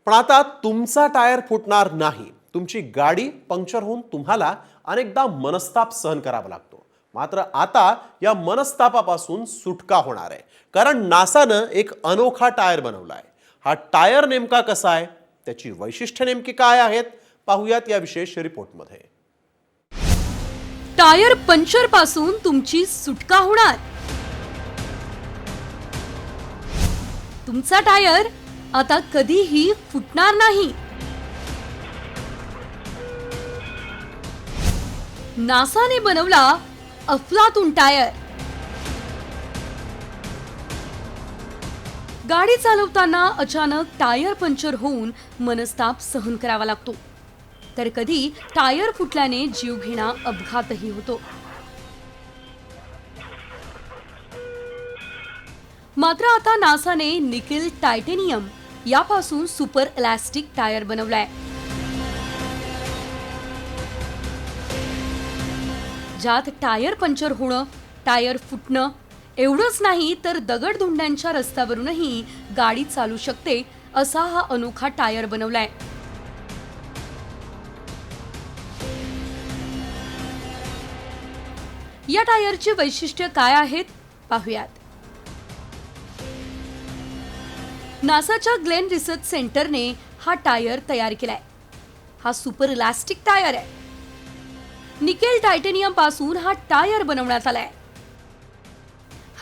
पण आता तुमचा टायर फुटणार नाही. तुमची गाडी पंक्चर होऊन तुम्हाला अनेकदा मनस्ताप सहन करावा लागतो. मात्र आता या मनस्तापापासून सुटका होणार आहे, कारण नासानं एक अनोखा टायर बनवलाय. हा टायर नेमका कसा आहे, त्याची वैशिष्ट्य नेमकी काय आहेत, पाहूयात या विशेष रिपोर्टमध्ये. टायर पंक्चर पासून तुमची सुटका होणार. तुमचा टायर आता कधीही फुटणार नाही. नासाने बनवला अफलातून टायर. गाडी चालवताना अचानक टायर पंक्चर होऊन मनस्ताप सहन करावा लागतो, तर कधी टायर फुटल्याने जीवघेणा अपघातही होतो. मात्र आता नासाने निकेल टायटेनियम यापासून सुपर इलास्टिक टायर बनवलाय, ज्यात टायर पंक्चर होणं, टायर फुटणं एवढंच नाही तर दगडधुंड्यांच्या रस्त्यावरूनही गाडी चालू शकते असा हा अनोखा टायर बनवलाय. या टायरची वैशिष्ट्य काय आहेत पाहूयात. नासाच्या ग्लेन रिसर्च सेंटरने हा टायर तयार केलाय. हा सुपर इलास्टिक टायर आहे. निकेल टायटेनियम पासून हा टायर बनवण्यात आलाय.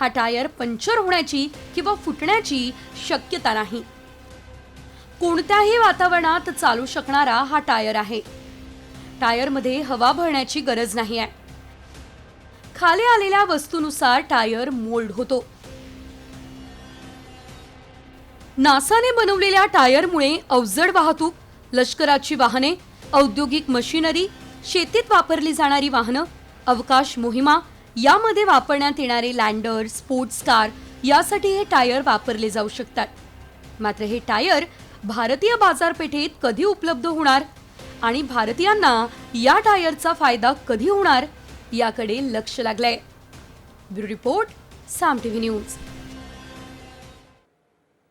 हा टायर पंक्चर होण्याची किंवा फुटण्याची शक्यता नाही. कोणत्याही वातावरणात चालू शकणारा हा टायर आहे. टायरमध्ये हवा भरण्याची गरज नाही आहे. खाली आलेल्या वस्तूनुसार टायर मोल्ड होतो. नासाने बनवलेल्या टायरमुळे अवजड वाहतूक, लष्कराची वाहने, औद्योगिक मशिनरी, शेतीत वापरली जाणारी वाहनं, अवकाश मोहिमा यामध्ये वापरण्यात येणारे लँडर, स्पोर्ट्स कार यासाठी हे टायर वापरले जाऊ शकतात. मात्र हे टायर भारतीय बाजारपेठेत कधी उपलब्ध होणार आणि भारतीयांना या टायरचा फायदा कधी होणार याकडे लक्ष लागलंय. ब्युरो रिपोर्ट, साम टीव्ही न्यूज.